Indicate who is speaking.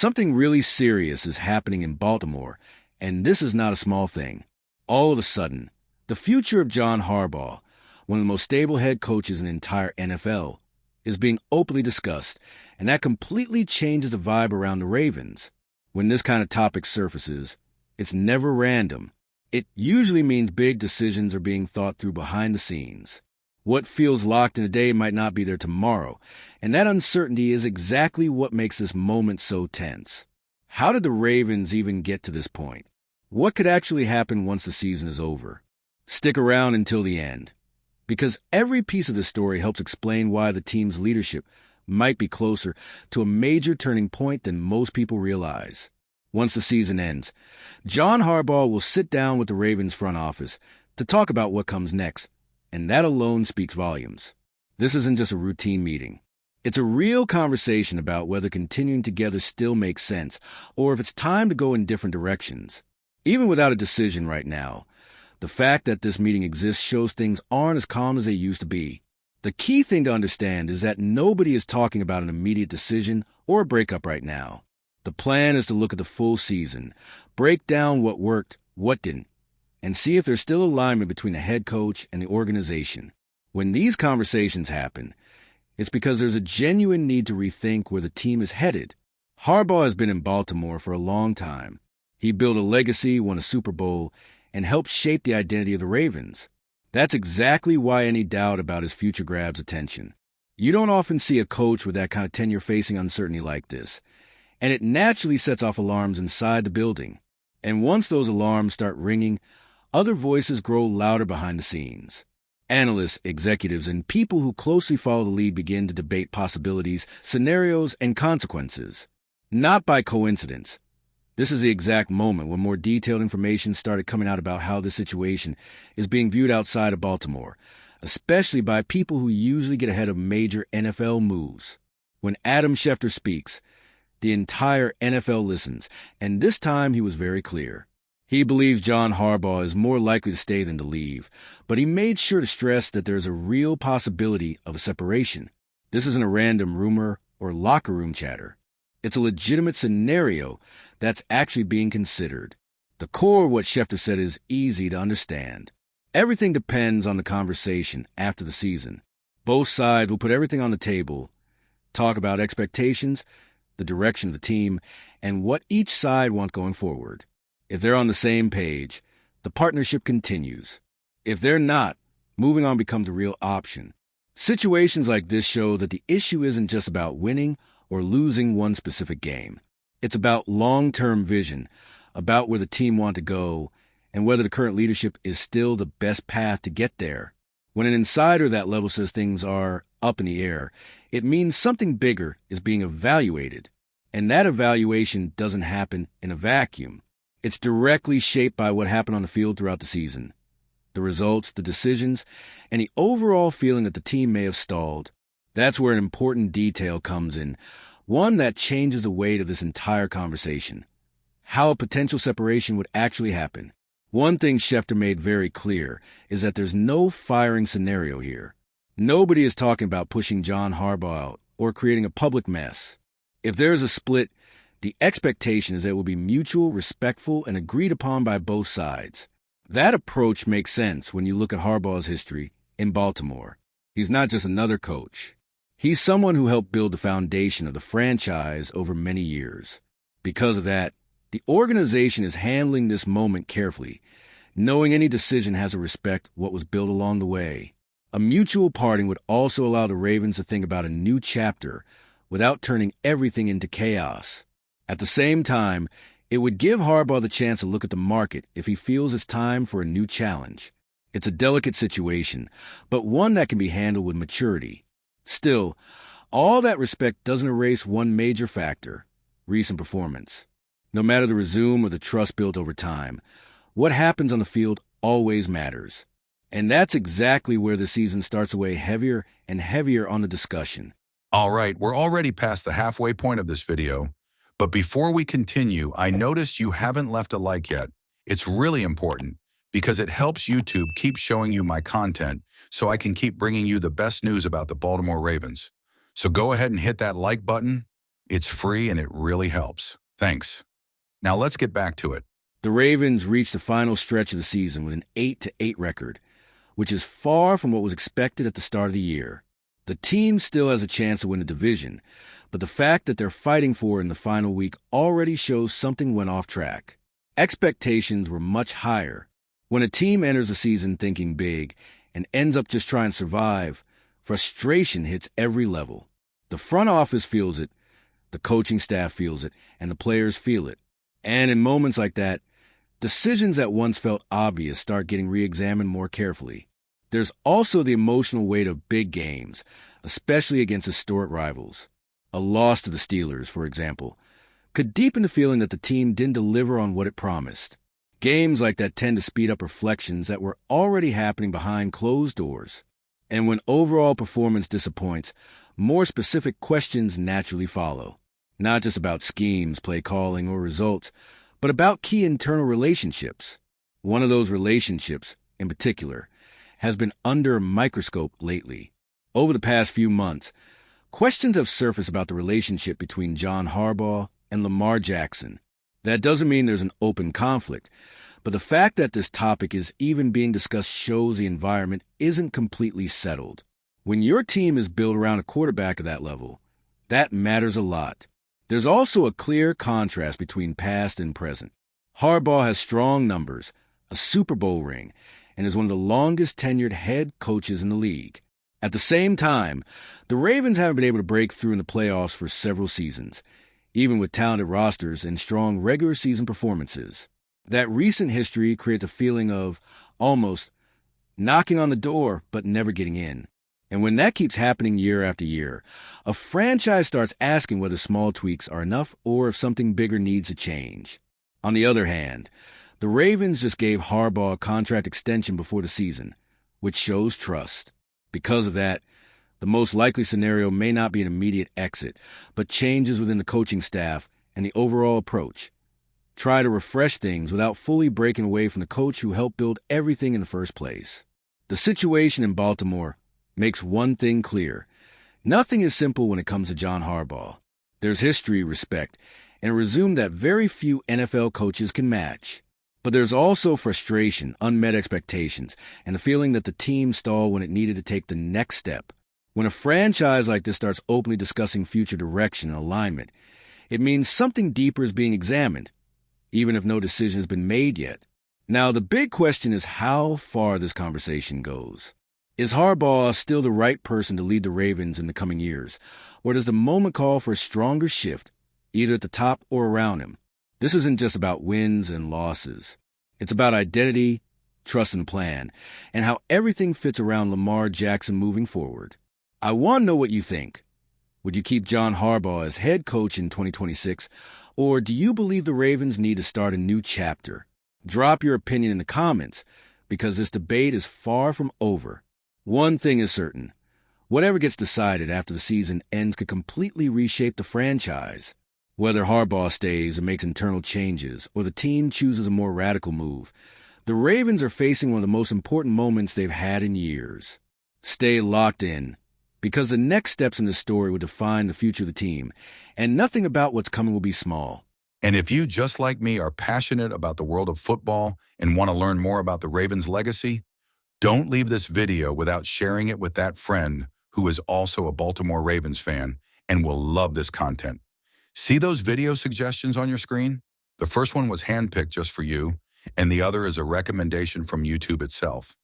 Speaker 1: Something really serious is happening in Baltimore, and this is not a small thing. All of a sudden, the future of John Harbaugh, one of the most stable head coaches in the entire NFL, is being openly discussed, and that completely changes the vibe around the Ravens. When this kind of topic surfaces, it's never random. It usually means big decisions are being thought through behind the scenes. What feels locked in today might not be there tomorrow, and that uncertainty is exactly what makes this moment so tense. How did the Ravens even get to this point? What could actually happen once the season is over? Stick around until the end, because every piece of the story helps explain why the team's leadership might be closer to a major turning point than most people realize. Once the season ends, John Harbaugh will sit down with the Ravens front office to talk about what comes next, and that alone speaks volumes. This isn't just a routine meeting. It's a real conversation about whether continuing together still makes sense, or if it's time to go in different directions. Even without a decision right now, the fact that this meeting exists shows things aren't as calm as they used to be. The key thing to understand is that nobody is talking about an immediate decision or a breakup right now. The plan is to look at the full season, break down what worked, what didn't, and see if there's still alignment between the head coach and the organization. When these conversations happen, it's because there's a genuine need to rethink where the team is headed. Harbaugh has been in Baltimore for a long time. He built a legacy, won a Super Bowl, and helped shape the identity of the Ravens. That's exactly why any doubt about his future grabs attention. You don't often see a coach with that kind of tenure facing uncertainty like this, and it naturally sets off alarms inside the building. And once those alarms start ringing, other voices grow louder behind the scenes. Analysts, executives, and people who closely follow the league begin to debate possibilities, scenarios, and consequences. Not by coincidence. This is the exact moment when more detailed information started coming out about how this situation is being viewed outside of Baltimore, especially by people who usually get ahead of major NFL moves. When Adam Schefter speaks, the entire NFL listens, and this time he was very clear. He believes John Harbaugh is more likely to stay than to leave, but he made sure to stress that there is a real possibility of a separation. This isn't a random rumor or locker room chatter. It's a legitimate scenario that's actually being considered. The core of what Schefter said is easy to understand. Everything depends on the conversation after the season. Both sides will put everything on the table, talk about expectations, the direction of the team, and what each side wants going forward. If they're on the same page, the partnership continues. If they're not, moving on becomes a real option. Situations like this show that the issue isn't just about winning or losing one specific game. It's about long-term vision, about where the team wants to go, and whether the current leadership is still the best path to get there. When an insider at that level says things are up in the air, it means something bigger is being evaluated, and that evaluation doesn't happen in a vacuum. It's directly shaped by what happened on the field throughout the season. The results, the decisions, and the overall feeling that the team may have stalled. That's where an important detail comes in, one that changes the weight of this entire conversation. How a potential separation would actually happen. One thing Schefter made very clear is that there's no firing scenario here. Nobody is talking about pushing John Harbaugh out or creating a public mess. If there's a split, the expectation is that it will be mutual, respectful, and agreed upon by both sides. That approach makes sense when you look at Harbaugh's history in Baltimore. He's not just another coach. He's someone who helped build the foundation of the franchise over many years. Because of that, the organization is handling this moment carefully, knowing any decision has to respect what was built along the way. A mutual parting would also allow the Ravens to think about a new chapter without turning everything into chaos. At the same time, it would give Harbaugh the chance to look at the market if he feels it's time for a new challenge. It's a delicate situation, but one that can be handled with maturity. Still, all that respect doesn't erase one major factor: recent performance. No matter the resume or the trust built over time, what happens on the field always matters. And that's exactly where the season starts to weigh heavier and heavier on the discussion.
Speaker 2: All right, we're already past the halfway point of this video, but before we continue, I noticed you haven't left a like yet. It's really important because it helps YouTube keep showing you my content so I can keep bringing you the best news about the Baltimore Ravens. So go ahead and hit that like button. It's free and it really helps. Thanks. Now let's get back to it.
Speaker 1: The Ravens reached the final stretch of the season with an 8-8 record, which is far from what was expected at the start of the year. The team still has a chance to win the division, but the fact that they're fighting for it in the final week already shows something went off track. Expectations were much higher. When a team enters a season thinking big and ends up just trying to survive, frustration hits every level. The front office feels it, the coaching staff feels it, and the players feel it. And in moments like that, decisions that once felt obvious start getting re-examined more carefully. There's also the emotional weight of big games, especially against historic rivals. A loss to the Steelers, for example, could deepen the feeling that the team didn't deliver on what it promised. Games like that tend to speed up reflections that were already happening behind closed doors. And when overall performance disappoints, more specific questions naturally follow. Not just about schemes, play calling, or results, but about key internal relationships. One of those relationships, in particular, has been under a microscope lately. Over the past few months, questions have surfaced about the relationship between John Harbaugh and Lamar Jackson. That doesn't mean there's an open conflict, but the fact that this topic is even being discussed shows the environment isn't completely settled. When your team is built around a quarterback of that level, that matters a lot. There's also a clear contrast between past and present. Harbaugh has strong numbers, a Super Bowl ring, and is one of the longest-tenured head coaches in the league. At the same time, the Ravens haven't been able to break through in the playoffs for several seasons, even with talented rosters and strong regular season performances. That recent history creates a feeling of almost knocking on the door but never getting in. And when that keeps happening year after year, a franchise starts asking whether small tweaks are enough or if something bigger needs to change. On the other hand, the Ravens just gave Harbaugh a contract extension before the season, which shows trust. Because of that, the most likely scenario may not be an immediate exit, but changes within the coaching staff and the overall approach. Try to refresh things without fully breaking away from the coach who helped build everything in the first place. The situation in Baltimore makes one thing clear. Nothing is simple when it comes to John Harbaugh. There's history, respect, and a resume that very few NFL coaches can match. But there's also frustration, unmet expectations, and the feeling that the team stalled when it needed to take the next step. When a franchise like this starts openly discussing future direction and alignment, it means something deeper is being examined, even if no decision has been made yet. Now, the big question is how far this conversation goes. Is Harbaugh still the right person to lead the Ravens in the coming years, or does the moment call for a stronger shift, either at the top or around him? This isn't just about wins and losses. It's about identity, trust and plan, and how everything fits around Lamar Jackson moving forward. I want to know what you think. Would you keep John Harbaugh as head coach in 2026, or do you believe the Ravens need to start a new chapter? Drop your opinion in the comments, because this debate is far from over. One thing is certain. Whatever gets decided after the season ends could completely reshape the franchise. Whether Harbaugh stays or makes internal changes, or the team chooses a more radical move, the Ravens are facing one of the most important moments they've had in years. Stay locked in, because the next steps in this story will define the future of the team, and nothing about what's coming will be small.
Speaker 2: And if you, just like me, are passionate about the world of football and want to learn more about the Ravens' legacy, don't leave this video without sharing it with that friend who is also a Baltimore Ravens fan and will love this content. See those video suggestions on your screen? The first one was handpicked just for you, and the other is a recommendation from YouTube itself.